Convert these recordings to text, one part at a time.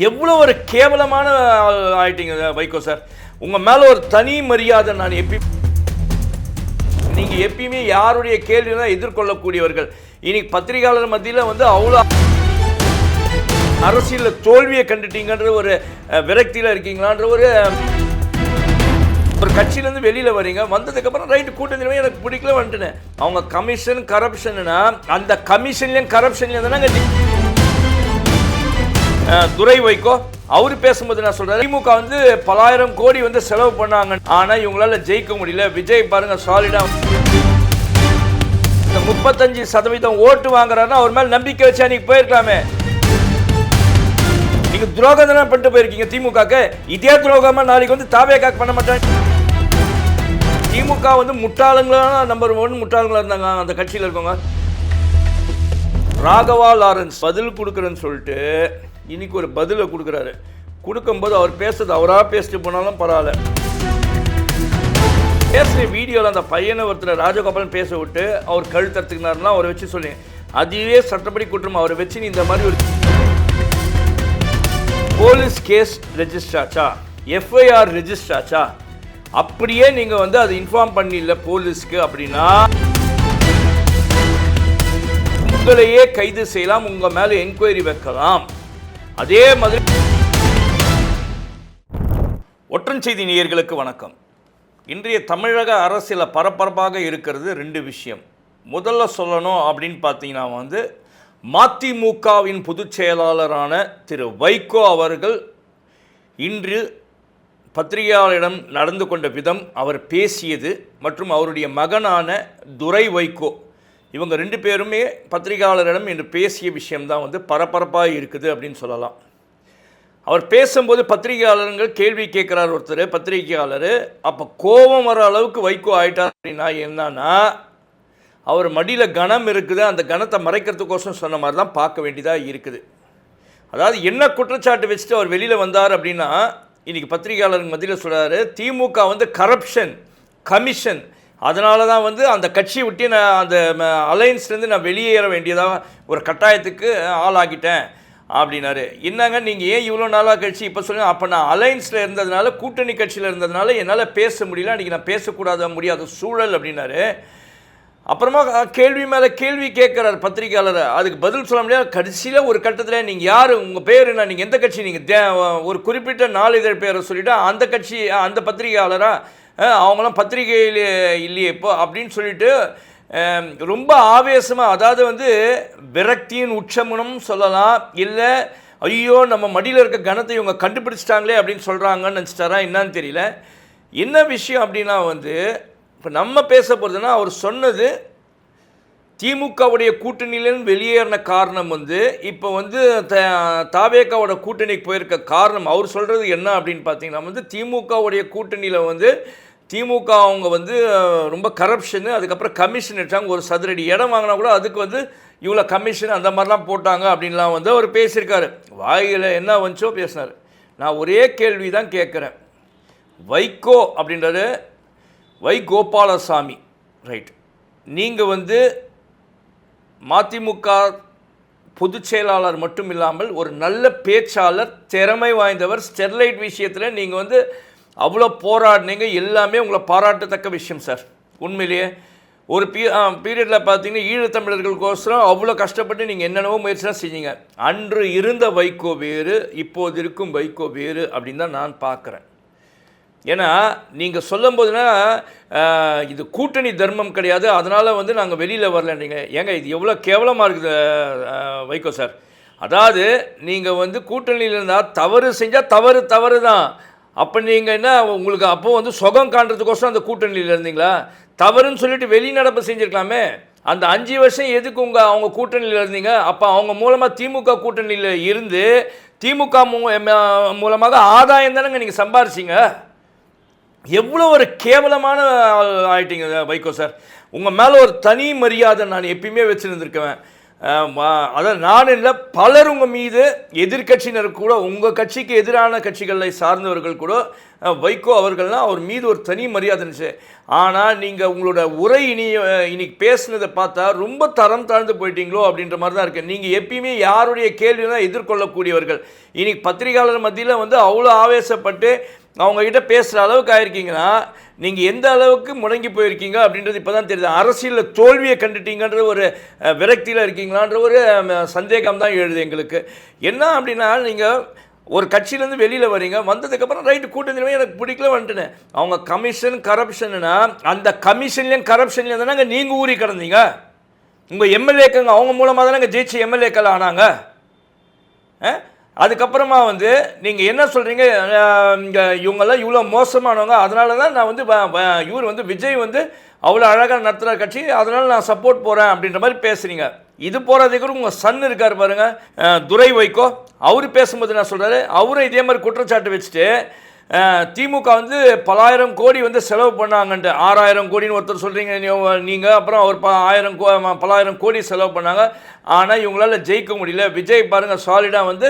எவ்வளோ ஒரு கேவலமான ஆயிட்டீங்க வைகோ சார். உங்கள் மேலே ஒரு தனி மரியாதை. நான் நீங்கள் எப்பயுமே யாருடைய கேள்வியெல்லாம் எதிர்கொள்ளக்கூடியவர்கள். இன்னைக்கு பத்திரிகையாளர் மத்தியில் வந்து அவ்வளோ அரசியலில் தோல்வியை கண்டுட்டீங்கன்ற ஒரு விரக்தியில் இருக்கீங்களான்ற ஒரு கட்சியிலேருந்து வெளியில் வரீங்க. வந்ததுக்கப்புறம் ரைட்டு கூட்டணி எனக்கு பிடிக்கல வந்துட்டேன். அவங்க கமிஷன் கரப்ஷன்னா அந்த கமிஷன்லேயும் கரப்ஷன்லேயும் தானே துரை வைகோ அவர் பேசும்போது நான் சொல்றேன், திமுக வந்து பலாயிரம் கோடி வந்து செலவு பண்ணாங்க, ஆனா இவங்களால ஜெயிக்க முடியல. விஜய் பாருங்க சாலிடா 35% ஓட்டு வாங்குறாருன்னா அவர் மேல நம்பிக்கை வச்சு அன்னைக்கு போயிருக்கலாமே. நீங்க துரோகம் தானே பண்ணிட்டு போயிருக்கீங்க திமுக. இதே துரோகமா நாளைக்கு வந்து தாவேகா பண்ண மாட்டாங்க. திமுக வந்து முட்டாளுங்களா நம்பர் 1 முட்டாளுங்களா இருந்தாங்க அந்த கட்சியில் இருக்கவங்க. ராகவா லாரன்ஸ் பதில் கொடுக்குறேன்னு சொல்லிட்டு இன்னைக்கு ஒரு பதிலை கொடுக்குறாரு. கொடுக்கும்போது அவர் பேசுறது அவராக பேசிட்டு போனாலும் பரவாயில்ல. பேசுகிற வீடியோவில் அந்த பையனை ஒருத்தர் ராஜகோபாலன் பேச விட்டு அவர் கழுத்தத்துக்குனாருன்னா அவரை வச்சு சொல்லி அதுவே சட்டப்படி குற்றம். அவரை வச்சு நீ இந்த மாதிரி ஒரு போலீஸ் கேஸ் ரெஜிஸ்டர் ஆச்சா, எஃப்ஐஆர் ரெஜிஸ்டர் ஆச்சா, அப்படியே நீங்கள் வந்து அதை இன்ஃபார்ம் பண்ணிடல போலீஸ்க்கு அப்படின்னா உங்களையே கைது செய்யலாம், உங்கள் மேலே என்கொயரி வைக்கலாம். அதே மாதிரி ஒற்றன் செய்தி நேயர்களுக்கு வணக்கம். இன்றைய தமிழக அரசியல் பரபரப்பாக இருக்கிறது 2 விஷயம். முதல்ல சொல்லணும் அப்படின்னு பார்த்தீங்கன்னா வந்து மதிமுகவின் பொதுச் செயலாளரான திரு வைகோ அவர்கள் இன்று பத்திரிகையாளரிடம் நடந்து கொண்ட விதம், அவர் பேசியது மற்றும் அவருடைய மகனான துரை வைகோ இவங்க 2 பேருமே பத்திரிகையாளரிடம் இன்று பேசிய விஷயம்தான் வந்து பரபரப்பாக இருக்குது அப்படின்னு சொல்லலாம். அவர் பேசும்போது பத்திரிகையாளர்கள் கேள்வி கேட்குறார் ஒருத்தர் பத்திரிகையாளர். அப்போ கோபம் வர அளவுக்கு வைகோ ஆயிட்டார் அப்படின்னா என்னன்னா அவர் மடியில் கனம் இருக்குது, அந்த கனத்தை மறைக்கிறதுக்கோசம் சொன்ன மாதிரி தான் பார்க்க வேண்டியதாக இருக்குது. அதாவது என்ன குற்றச்சாட்டு வச்சுட்டு அவர் வெளியில் வந்தார் அப்படின்னா இன்றைக்கி பத்திரிகையாளர்கள் மத்தியில் சொல்கிறாரு திமுக வந்து கரப்ஷன் கமிஷன், அதனால தான் வந்து அந்த கட்சியை விட்டு நான் அந்த அலையன்ஸ்லேருந்து நான் வெளியேற வேண்டியதாக ஒரு கட்டாயத்துக்கு ஆளாகிட்டேன் அப்படின்னாரு. என்னங்க நீங்கள் ஏன் இவ்வளோ நாளாக கட்சி இப்போ சொல்லுங்கள். அப்போ நான் அலையன்ஸில் இருந்ததுனால கூட்டணி கட்சியில் இருந்ததுனால என்னால் பேச முடியல, அன்றைக்கி நான் முடியாத சூழல் அப்படின்னாரு. அப்புறமா கேள்வி மேலே கேள்வி கேட்குறாரு பத்திரிகையாளர். அதுக்கு பதில் சொல்ல முடியாது. கடைசியில் ஒரு கட்டத்தில் நீங்கள் யார், உங்கள் பேர் என்ன, நீங்கள் எந்த கட்சி, நீங்கள் ஒரு குறிப்பிட்ட நாளிதழ் பேரை சொல்லிவிட்டு அந்த கட்சி அந்த பத்திரிகையாளராக அவங்களாம் பத்திரிகையில் இல்லையே இப்போ அப்படின்னு சொல்லிட்டு ரொம்ப ஆவேசமாக, அதாவது வந்து விரக்தியின் உச்சமுனம் சொல்லலாம், இல்லை ஐயோ நம்ம மடியில் இருக்க கனத்தை இவங்க கண்டுபிடிச்சிட்டாங்களே அப்படின்னு சொல்கிறாங்கன்னு நினச்சிட்டாரா என்னன்னு தெரியல. என்ன விஷயம் அப்படின்னா வந்து இப்போ நம்ம பேச போகிறதுனா அவர் சொன்னது திமுகவுடைய கூட்டணியிலேருந்து வெளியேறின காரணம் வந்து இப்போ வந்து தாவேகாவோட கூட்டணிக்கு போயிருக்க காரணம் அவர் சொல்கிறது என்ன அப்படின்னு பார்த்தீங்கன்னா வந்து திமுகவுடைய கூட்டணியில் வந்து திமுக அவங்க வந்து ரொம்ப கரப்ஷனு, அதுக்கப்புறம் கமிஷன் எடுத்தாங்க. ஒரு சதுரடி இடம் வாங்கினா கூட அதுக்கு வந்து இவ்வளோ கமிஷன் அந்த மாதிரிலாம் போட்டாங்க அப்படின்லாம் வந்து அவர் பேசியிருக்காரு. வாயில் என்ன வந்துச்சோ பேசினார். நான் ஒரே கேள்வி தான் கேட்குறேன். வைகோ அப்படின்றது வைகோபாலசாமி ரைட், நீங்கள் வந்து மதிமுக பொதுச் செயலாளர் மட்டும் இல்லாமல் ஒரு நல்ல பேச்சாளர், திறமை வாய்ந்தவர். ஸ்டெர்லைட் விஷயத்தில் நீங்கள் வந்து அவ்வளோ போராடினீங்க, எல்லாமே உங்களை பாராட்டத்தக்க விஷயம் சார். உண்மையிலேயே ஒரு பீரியடில் பார்த்தீங்கன்னா ஈழத்தமிழர்களுக்கோசரம் அவ்வளோ கஷ்டப்பட்டு நீங்கள் என்னென்னவோ முயற்சிலாம் செஞ்சீங்க. அன்று இருந்த வைகோ வேறு, இப்போது இருக்கும் வைகோ வேறு அப்படின்னு தான் நான் பார்க்குறேன். ஏன்னா நீங்கள் சொல்லும் போதுனா இது கூட்டணி தர்மம் கிடையாது, அதனால் வந்து நாங்கள் வெளியில் வரலன்றீங்க. ஏங்க இது எவ்வளோ கேவலமாக இருக்குது வைகோ சார். அதாவது நீங்கள் வந்து கூட்டணியில் இருந்தால் தவறு செஞ்சால் தவறு தான். அப்போ நீங்கள் என்ன உங்களுக்கு அப்போ வந்து சுகம் காண்றதுக்கோசரம் அந்த கூட்டணியில் இருந்தீங்களா? தவறுன்னு சொல்லிட்டு வெளிநடப்பு செஞ்சுருக்கலாமே. அந்த 5 வருஷம் எதுக்கு அவங்க கூட்டணியில் இருந்தீங்க? அப்போ அவங்க மூலமாக திமுக கூட்டணியில் இருந்து திமுக மூலமாக ஆதாயம் தானேங்க நீங்கள் சம்பாரிச்சிங்க. எவ்வளோ ஒரு கேவலமான ஆயிட்டீங்க வைகோ சார். உங்கள் மேலே ஒரு தனி மரியாதை நான் எப்பயுமே வச்சுருந்துருக்கேன். அதாவது நான் இல்லை பலர் உங்கள் மீது எதிர்கட்சியினர் கூட உங்கள் கட்சிக்கு எதிரான கட்சிகளை சார்ந்தவர்கள் கூட வைகோ அவர்கள்லாம் அவர் மீது ஒரு தனி மரியாதை இருந்துச்சு. ஆனால் நீங்கள் உங்களோட உரை இன்னைக்கு பேசுனதை பார்த்தா ரொம்ப தரம் தாழ்ந்து போயிட்டீங்களோ அப்படின்ற மாதிரி தான் இருக்குது. நீங்கள் எப்பயுமே யாருடைய கேள்வியெல்லாம் எதிர்கொள்ளக்கூடியவர்கள். இன்னைக்கு பத்திரிகையாளர் மத்தியில் வந்து அவ்வளோ ஆவேசப்பட்டு அவங்கக்கிட்ட பேசுகிற அளவுக்கு ஆயிருக்கீங்கன்னா நீங்கள் எந்த அளவுக்கு முடங்கி போயிருக்கீங்க அப்படின்றது இப்போ தான் தெரியுது. அரசியலில் தோல்வியை கண்டுட்டீங்கன்ற ஒரு விரக்தியில் இருக்கீங்களான்ற ஒரு சந்தேகம் தான் எழுது எங்களுக்கு. என்ன அப்படின்னா நீங்கள் ஒரு கட்சியிலேருந்து வெளியில் வரீங்க, வந்ததுக்கப்புறம் ரைட்டு கூட்டணி எனக்கு பிடிக்கல வந்துட்டேன். அவங்க கமிஷன் கரப்ஷன்னா அந்த கமிஷன்லேயும் கரப்ஷன்லேயும் தானே நீங்கள் ஊறி கிடந்தீங்க. உங்கள் எம்எல்ஏக்கள் அவங்க மூலமாக தானே ஜெயிச்சு எம்எல்ஏக்கள் ஆனாங்க. அதுக்கப்புறமா வந்து நீங்கள் என்ன சொல்கிறீங்க, இங்கே இவங்கெல்லாம் இவ்வளோ மோசமானவங்க, அதனால தான் நான் வந்து இவர் வந்து விஜய் வந்து அவ்வளோ அழகாக நடத்துகிற கட்சி, அதனால் நான் சப்போர்ட் போகிறேன் அப்படின்ற மாதிரி பேசுகிறீங்க. இது போகிறதுக்கு உங்கள் சன் இருக்கார் பாருங்கள், துரை வைகோ, அவர் பேசும்போது நான் சொல்கிறாரு, அவரும் இதே மாதிரி குற்றச்சாட்டு வச்சுட்டு திமுக வந்து பலாயிரம் கோடி வந்து செலவு பண்ணாங்கன்ட்டு 6000 கோடின்னு ஒருத்தர் சொல்கிறீங்க நீங்கள், அப்புறம் அவர் பலாயிரம் கோடி செலவு பண்ணாங்க. ஆனால் இவங்களால் ஜெயிக்க முடியல. விஜய் பாருங்கள் சாலிடாக வந்து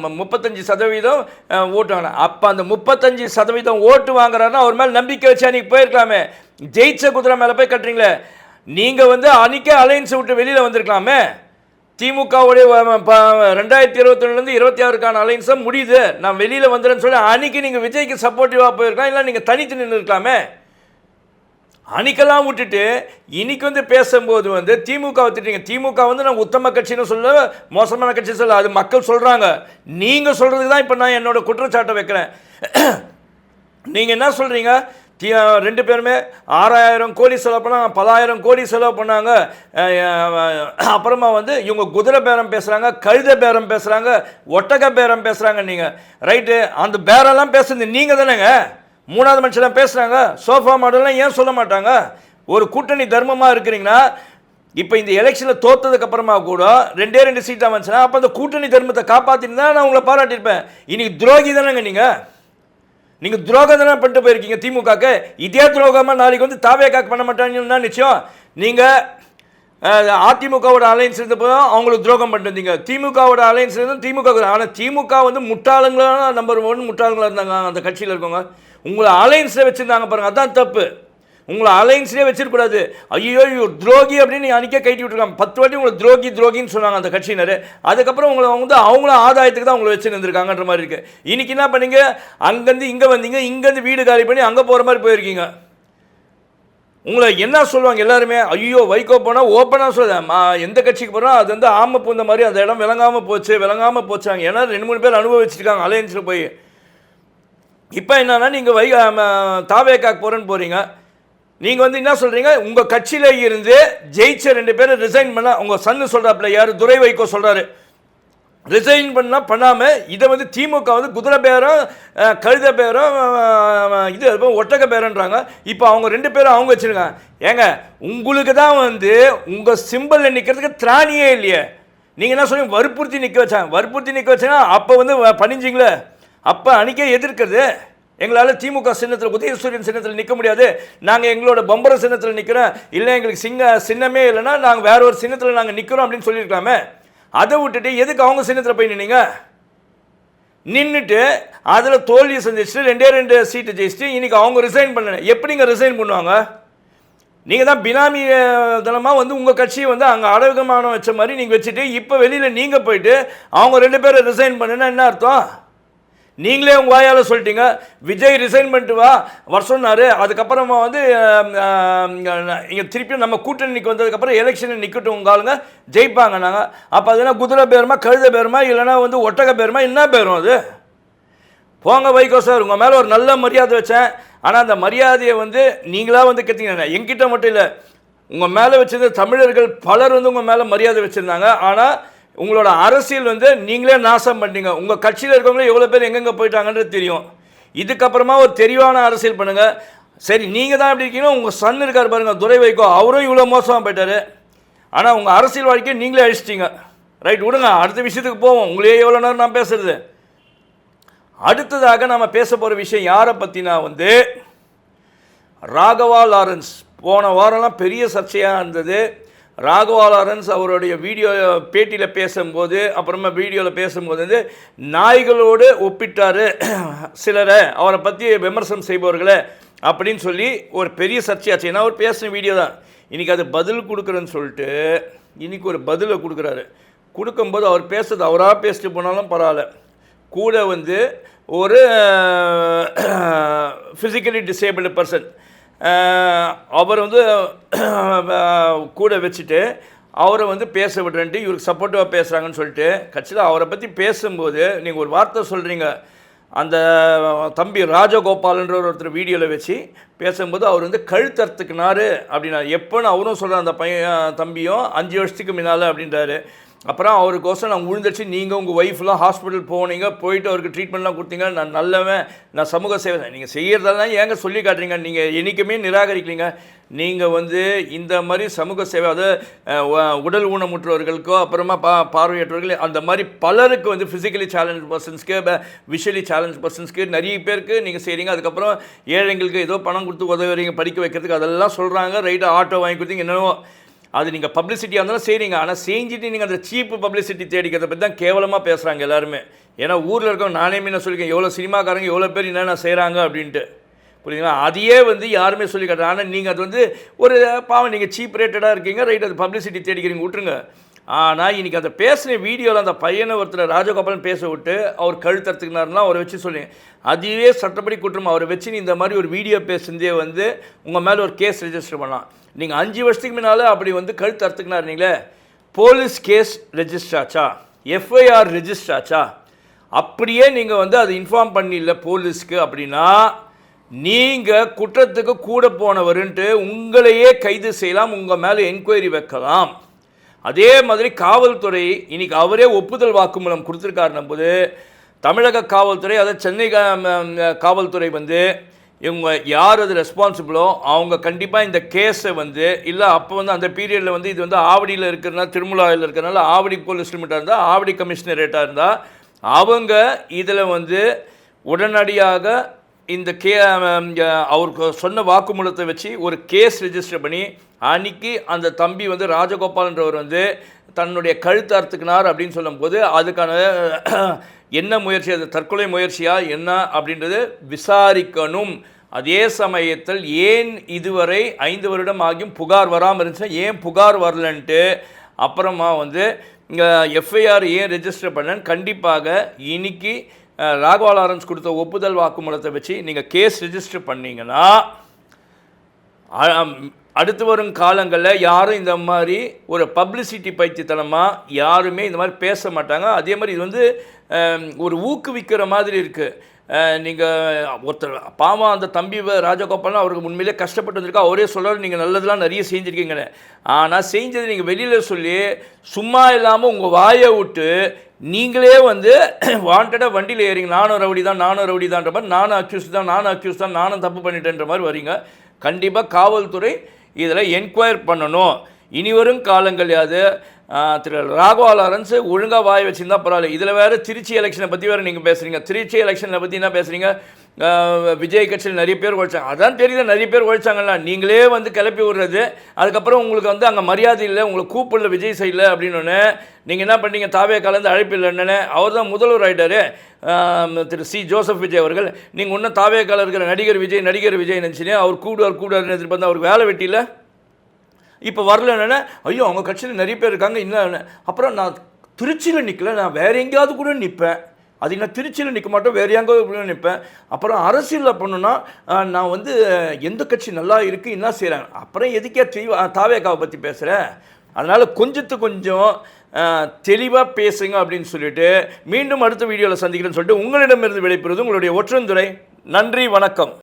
35% ஓட்டு வாங்கினா. அப்போ அந்த 35% ஓட்டு வாங்குறாருன்னா அவர் மேலே நம்பிக்கை வச்சு அன்றைக்கி போயிருக்கலாமே. ஜெயிச்ச குதிரை மேலே போய் கட்டுறீங்களே. நீங்கள் வந்து அன்றைக்கே அலையன்ஸை விட்டு வெளியில் வந்திருக்கலாமே. திமுகவுடைய 2021 26க்கான அலைன்ஸை முடியுது, நான் வெளியில் வந்துடுறேன்னு சொல்லி அன்றைக்கி நீங்கள் விஜய்க்கு சப்போர்ட்டிவாக போயிருக்கலாம், இல்லை நீங்கள் தனித்து நின்று இருக்கலாமே. அன்றைக்கெல்லாம் விட்டுட்டு இன்னைக்கு வந்து பேசும்போது வந்து திமுக விட்டுட்டீங்க. திமுக வந்து நான் உத்தம கட்சின்னு சொல்ல, மோசமான கட்சி சொல்ல, அது மக்கள் சொல்கிறாங்க. நீங்கள் சொல்கிறதுக்கு தான் இப்போ நான் என்னோட குற்றச்சாட்டை வைக்கிறேன். நீங்கள் என்ன சொல்கிறீங்க, 2 பேருமே 6000 கோடி செலவு பண்ணாங்க, 10000 கோடி செலவு பண்ணாங்க. அப்புறமா வந்து இவங்க குதிரை பேரம் பேசுகிறாங்க, கழுத பேரம் பேசுகிறாங்க, ஒட்டக பேரம் பேசுகிறாங்க. நீங்கள் ரைட்டு, அந்த பேரெல்லாம் பேசுறது நீங்கள் தானேங்க. 3வது மனுஷன் பேசுகிறாங்க. சோஃபா மாடல்லாம் ஏன் சொல்ல மாட்டாங்க? ஒரு கூட்டணி தர்மமாக இருக்கிறீங்கன்னா, இப்போ இந்த எலெக்ஷனில் தோற்றதுக்கப்புறமா கூட 2 சீட்டாக வந்துச்சுன்னா அப்போ அந்த கூட்டணி தர்மத்தை காப்பாற்றின்னு தான் நான் உங்களை பாராட்டியிருப்பேன். இன்னைக்கு துரோகி தானேங்க நீங்கள் துரோகம் தானே பண்ணிட்டு போயிருக்கீங்க திமுகக்கு. இதே துரோகமாக நாளைக்கு வந்து தாவேக்காக்கு பண்ண மாட்டாங்கன்னா நிச்சயம். நீங்கள் அதிமுகவோட அலைன்ஸ் இருந்தப்போ அவங்களுக்கு துரோகம் பண்ணிட்டு வந்தீங்க, திமுகவோட அலைன்ஸ் இருந்தும் திமுக. ஆனால் திமுக வந்து முட்டாளுங்களான நம்பர் 1 முட்டாளுங்களாக இருந்தாங்க அந்த கட்சியில் இருக்கவங்க. உங்களை அலைன்ஸில் வச்சுருந்தாங்க பாருங்கள், அதுதான் தப்பு. உங்களை அலைன்ஸ்லேயே வச்சிருக்கூடாது. ஐயோ துரோகி அப்படின்னு நீங்கள் அன்றைக்கே கைட்டி விட்டுருக்காங்க. 10 வாட்டி உங்களை துரோகின்னு சொன்னாங்க அந்த கட்சியினர். அதுக்கப்புறம் உங்களை வந்து அவங்கள ஆதாயத்துக்கு தான் உங்களை வச்சு நின்றுருக்காங்கன்ற மாதிரி இருக்குது. இன்றைக்கி என்ன பண்ணீங்க, அங்கேருந்து இங்கே வந்தீங்க, இங்கேருந்து வீடு காலி பண்ணி அங்கே போகிற மாதிரி போயிருக்கீங்க. உங்களை என்ன சொல்லுவாங்க எல்லாருமே, ஐயோ வைகோ போனால் ஓப்பனாக சொல்லுது, எந்த கட்சிக்கு போகிறோம் அது வந்து ஆமை பூந்த மாதிரி அந்த இடம் விளங்காமல் போச்சாங்க. ஏன்னா 2-3 பேர் அனுபவிச்சிருக்காங்க அலையன்ஸில் போய். இப்போ என்னன்னா நீங்கள் தாவேக்காக்கு போகிறேன்னு நீங்கள் வந்து என்ன சொல்கிறீங்க, உங்கள் கட்சியில் இருந்து ஜெயிச்ச 2 பேரை ரிசைன் பண்ணால், உங்கள் சன்னு சொல்கிறாப்புல யார், துரை வைகோ சொல்கிறாரு, ரிசைன் பண்ணாமல் இதை வந்து திமுக வந்து குதிரை பேரம் கழுத பேரம் இது ஒட்டக பேரன்றாங்க. இப்போ அவங்க 2 பேரும் அவங்க வச்சுருக்காங்க. ஏங்க உங்களுக்கு தான் வந்து உங்கள் சிம்பிளில் நிற்கிறதுக்கு திராணியே இல்லையே. நீங்கள் என்ன சொல்லுங்க, வற்புறுத்தி நிற்க வச்சாங்க. அப்போ வந்து பணிஞ்சிங்களே, அப்போ அன்றைக்கே எதிர்க்கிறது. எங்களால் திமுக சின்னத்தில் உதயசூரியன் சின்னத்தில் நிற்க முடியாது, நாங்கள் எங்களோட பம்பர சின்னத்தில் நிற்கிறோம், இல்லை எங்களுக்கு சின்னமே இல்லைன்னா நாங்கள் வேற ஒரு சின்னத்தில் நாங்கள் நிற்கிறோம் அப்படின்னு சொல்லியிருக்கலாமே. அதை விட்டுட்டு எதுக்கு அவங்க சின்னத்தில் போய் நின்றுட்டு அதில் தோல்வியை சந்திச்சுட்டு 2 சீட்டு ஜெயிச்சுட்டு இன்றைக்கி அவங்க ரிசைன் பண்ண. எப்படிங்க ரிசைன் பண்ணுவாங்க? நீங்கள் தான் பினாமி தனமாக வந்து உங்கள் கட்சியை வந்து அங்கே அடகுமானம் வச்ச மாதிரி நீங்கள் வச்சுட்டு இப்போ வெளியில் நீங்கள் போயிட்டு அவங்க 2 பேரை ரிசைன் பண்ணுன்னா என்ன அர்த்தம்? நீங்களே உங்கள் வாயால் சொல்லிட்டீங்க, விஜய் ரிசைன் பண்ணிட்டு வர சொன்னார். அதுக்கப்புறமா வந்து இங்கே திருப்பியும் நம்ம கூட்டணிக்கு வந்ததுக்கப்புறம் எலெக்ஷனில் நிற்கட்டும் உங்கள் ஆளுங்க ஜெயிப்பாங்க நாங்கள். அப்போ அதுனா குதிரை பேருமா கழுத பேருமா இல்லைனா வந்து ஒட்டக பேருமா என்ன பேரும் அது? போங்க வைகோ சார், உங்கள் மேலே ஒரு நல்ல மரியாதை வச்சேன். ஆனால் அந்த மரியாதையை வந்து நீங்களாக வந்து கேட்டீங்க. என்கிட்ட மட்டும் இல்லை, உங்கள் மேலே வச்சிருந்த தமிழர்கள் பலர் வந்து உங்கள் மேலே மரியாதை வச்சுருந்தாங்க. ஆனால் உங்களோட அரசியல் வந்து நீங்களே நாசம் பண்ணிட்டீங்க. உங்கள் கட்சியில் இருக்கவங்களே எவ்வளோ பேர் எங்கெங்கே போயிட்டாங்கன்றது தெரியும். இதுக்கப்புறமா ஒரு தெளிவான அரசியல் பண்ணுங்கள். சரி, நீங்கள் தான் எப்படி இருக்கீங்கன்னா உங்கள் சன் இருக்கார் பாருங்கள் துரை வைகோ, அவரும் இவ்வளோ மோசமாக போயிட்டார். ஆனால் உங்கள் அரசியல் வாழ்க்கையை நீங்களே அழிச்சிட்டிங்க. ரைட், விடுங்க, அடுத்த விஷயத்துக்கு போவோம். உங்களே எவ்வளோ நேரம் நான் பேசுறது. அடுத்ததாக நம்ம பேச போகிற விஷயம் யாரை பற்றினா வந்து ராகவா லாரன்ஸ். போன வாரம்லாம் பெரிய சர்ச்சையாக இருந்தது. ராகவா லாரன்ஸ் அவருடைய வீடியோ பேட்டியில் பேசும்போது அப்புறமா வீடியோவில் பேசும்போது வந்து நாய்களோடு ஒப்பிட்டார் சிலரை, அவரை பற்றி விமர்சனம் செய்பவர்களை அப்படின்னு சொல்லி ஒரு பெரிய சர்ச்சையாச்சு. ஏன்னா அவர் பேசின வீடியோ தான். இன்றைக்கி அது பதில் கொடுக்குறேன்னு சொல்லிட்டு இன்றைக்கி ஒரு பதிலை கொடுக்குறாரு. கொடுக்கும்போது அவர் பேசுறது அவராக பேசிட்டு போனாலும் பரவாயில்ல, கூட வந்து ஒரு ஃபிசிக்கலி டிசேபிள்டு பர்சன் அவர் வந்து கூட வச்சுட்டு அவரை வந்து பேச விடுறேன்ட்டு இவருக்கு சப்போர்ட்டிவாக பேசுகிறாங்கன்னு சொல்லிட்டு கட்சியில் அவரை பற்றி பேசும்போது நீங்கள் ஒரு வார்த்தை சொல்கிறீங்க. அந்த தம்பி ராஜகோபால்ன்ற ஒருத்தர் வீடியோவில் வச்சு பேசும்போது அவர் வந்து கழுத்தறுத்துக்குனாரு அப்படின்னா எப்போன்னு அவரும் சொல்கிறார். அந்த பையன் தம்பியும் 5 வருஷத்துக்கு முன்னால் அப்படின்றாரு. அப்புறம் அவருக்கோசம் நான் விழுந்துச்சு, நீங்கள் உங்கள் ஒய்ஃப்லாம் ஹாஸ்பிட்டல் போனீங்க, போயிட்டு அவருக்கு ட்ரீட்மெண்ட்லாம் கொடுத்தீங்க, நான் நல்லவன், நான் சமூக சேவை, நீங்கள் செய்கிறதெல்லாம் ஏங்க சொல்லி காட்டுறீங்க, நீங்கள் என்றைக்குமே நிராகரிக்கலீங்க. நீங்கள் வந்து இந்த மாதிரி சமூக சேவை, அதாவது உடல் ஊனமுற்றவர்களுக்கோ அப்புறமா பார்வையற்றவர்கள் அந்த மாதிரி பலருக்கு வந்து ஃபிசிக்கலி சேலஞ்ச் பர்சன்ஸ்க்கு, விஷுவலி சேலஞ்ச் பர்சன்ஸ்க்கு நிறைய பேருக்கு நீங்கள் செய்கிறீங்க. அதுக்கப்புறம் ஏழைங்களுக்கு ஏதோ பணம் கொடுத்து உதவுறீங்க படிக்க வைக்கிறதுக்கு, அதெல்லாம் சொல்கிறாங்க. ரைட்டாக ஆட்டோ வாங்கி கொடுத்தீங்க, என்னென்னோ அது நீங்கள் பப்ளிசிட்டியாக இருந்தாலும் செய்கிறீங்க. ஆனால் செஞ்சுட்டு நீங்கள் அந்த சீப்பு பப்ளிசிட்டி தேடிக்கிறத பற்றி தான் கேவலமாக பேசுகிறாங்க எல்லாருமே. ஏன்னா ஊரில் இருக்கவங்க நானே நான் சொல்லியிருக்கேன், எவ்வளோ சினிமாக்காரங்க எவ்வளோ பேர் என்னென்ன செய்கிறாங்க அப்படின்ட்டு, புரியுதுங்களா? அதையே வந்து யாருமே சொல்லி காட்டுறாங்க. ஆனால் நீங்கள் அது வந்து ஒரு பாவம், நீங்கள் சீப் ரேட்டடாக இருக்கீங்க, ரைட், அது பப்ளிசிட்டி தேடிக்கிறீங்க, விட்டுருங்க. ஆனால் இன்றைக்கி அந்த பேசின வீடியோவில் அந்த பையனை ஒருத்தர் ராஜகோபாலன் பேச விட்டு அவர் கழுத்தறுத்துக்கினாருலாம் அவரை வச்சு சொல்லுங்க, அதுவே சட்டப்படி குற்றம். அவரை வச்சு நீ இந்த மாதிரி ஒரு வீடியோ பேசுனதே வந்து உங்கள் மேலே ஒரு கேஸ் ரெஜிஸ்டர் பண்ணலாம். நீங்கள் 5 வருஷத்துக்கு முன்னால் அப்படி வந்து கழுத்து அறுத்துக்கினாருனீங்களே, போலீஸ் கேஸ் ரெஜிஸ்டர் ஆச்சா, எஃப்ஐஆர் ரெஜிஸ்டர் ஆச்சா? அப்படியே நீங்கள் வந்து அதை இன்ஃபார்ம் பண்ணிடல போலீஸ்க்கு அப்படின்னா நீங்கள் குற்றத்துக்கு கூட போனவருன்ட்டு உங்களையே கைது செய்யலாம், உங்கள் மேலே என்கொயரி வைக்கலாம். அதே மாதிரி காவல்துறை இன்றைக்கி அவரே ஒப்புதல் வாக்குமூலம் கொடுத்துருக்காருன்னும் போது தமிழக காவல்துறை, அதாவது சென்னை காவல்துறை வந்து இவங்க யார் அது ரெஸ்பான்சிபிளோ அவங்க கண்டிப்பாக இந்த கேஸை வந்து இல்லை, அப்போ வந்து அந்த பீரியடில் வந்து இது வந்து ஆவடியில் இருக்கிறதுனால, திருமலாயில் இருக்கிறதுனால ஆவடி போலீஸ் லிமிட்டாக இருந்தால், ஆவடி கமிஷனரேட்டாக இருந்தால் அவங்க இதில் வந்து உடனடியாக இந்த அவருக்கு சொன்ன வாக்குமூலத்தை வச்சு ஒரு கேஸ் ரெஜிஸ்டர் பண்ணி அன்றைக்கி அந்த தம்பி வந்து ராஜகோபால்ன்றவர் வந்து தன்னுடைய கழுத்து அறுத்துக்கினார் அப்படின்னு சொல்லும்போது அதுக்கான என்ன முயற்சி, அது தற்கொலை முயற்சியா என்ன அப்படின்றது விசாரிக்கணும். அதே சமயத்தில் ஏன் இதுவரை 5 வருடம் ஆகியும் புகார் வராமல் இருந்துச்சுன்னா ஏன் புகார் வரலன்ட்டு, அப்புறமா வந்து இங்கே எஃப்ஐஆர் ஏன் ரெஜிஸ்டர் பண்ணேன்னு கண்டிப்பாக இன்னைக்கு ராகவா லாரன்ஸ் கொடுத்த ஒப்புதல் வாக்குமூலத்தை வச்சு நீங்கள் கேஸ் ரெஜிஸ்டர் பண்ணிங்கன்னா அடுத்து வரும் காலங்களில் யாரும் இந்த மாதிரி ஒரு பப்ளிசிட்டி பைத்தியத்தனமாக யாருமே இந்த மாதிரி பேச மாட்டாங்க. அதே மாதிரி இது வந்து ஒரு ஊக்குவிக்கிற மாதிரி இருக்குது. நீங்கள் ஒருத்தர் பாவம் அந்த தம்பி ராஜகோபாலன் அவருக்கு உண்மையிலே கஷ்டப்பட்டு வந்திருக்கா, அவரே சொல்கிறார் நீங்கள் நல்லதெல்லாம் நிறைய செஞ்சுருக்கீங்கன்னு. ஆனால் செஞ்சது நீங்கள் வெளியில் சொல்லி சும்மா இல்லாமல் உங்கள் வாயை விட்டு நீங்களே வந்து வாண்டடாக வண்டியில் ஏறிங்க, நானும் ரவுடி தான்ற மாதிரி, நானும் அக்யூஸ் தான், நானும் தப்பு பண்ணிட்டேன்ற மாதிரி வரீங்க. கண்டிப்பாக காவல்துறை இதில் என்கொயர் பண்ணணும். இனிவரும் காலங்களையாவது திரு ராகவா லாரன்ஸ் ஒழுங்காக வாய் வச்சுருந்தா பரவாயில்ல. இதில் வேறு திருச்சி எலெக்ஷனை பற்றி வேறு நீங்கள் பேசுகிறீங்க. திருச்சி எலெக்ஷனை பற்றி என்ன பேசுகிறீங்க? விஜய் கட்சியில் நிறைய பேர் உழைச்சாங்க, அதான் தெரியுது, நிறைய பேர் உழைச்சாங்கல்ல, நீங்களே வந்து கிளப்பி விடுறது. அதுக்கப்புறம் உங்களுக்கு வந்து அங்கே மரியாதை இல்லை, உங்களுக்கு கூப்பிடல விஜய் சைடில் அப்படின்னு நீங்கள் என்ன பண்ணீங்க? தாவே கலந்து அழைப்பு இல்லைன்னு அவர் தான் முதல்வர் ஆகிட்டார் திரு சி ஜோசப் விஜய் அவர்கள். நீங்கள் இன்னும் தாவே கால இருக்கிற நடிகர் விஜய் நினச்சினே அவர் கூடுவார் எதிர்பார்த்து அவருக்கு வேலை வெட்டியில் இப்போ வரலன்னு ஐயோ அவங்க கட்சியில் நிறைய பேர் இருக்காங்க இன்னும். அப்புறம் நான் திருச்சியில் நிற்கல, நான் வேறு எங்கேயாவது கூட நிற்பேன். அது நான் திருச்சியில் நிற்க மாட்டேன், வேறு எங்கேயாவது நிற்பேன். அப்புறம் அரசியலில் பண்ணுன்னா நான் வந்து எந்த கட்சி நல்லா இருக்குது என்ன செய்கிறாங்க, அப்புறம் எதுக்கே தாவேக்காவை பற்றி பேசுகிறேன். அதனால் கொஞ்சம் தெளிவாக பேசுங்க அப்படின்னு சொல்லிட்டு மீண்டும் அடுத்த வீடியோவில் சந்திக்கிறேன்னு சொல்லிட்டு உங்களிடமிருந்து விடைபெறுவது உங்களுடைய ஒற்றந்துரை. நன்றி, வணக்கம்.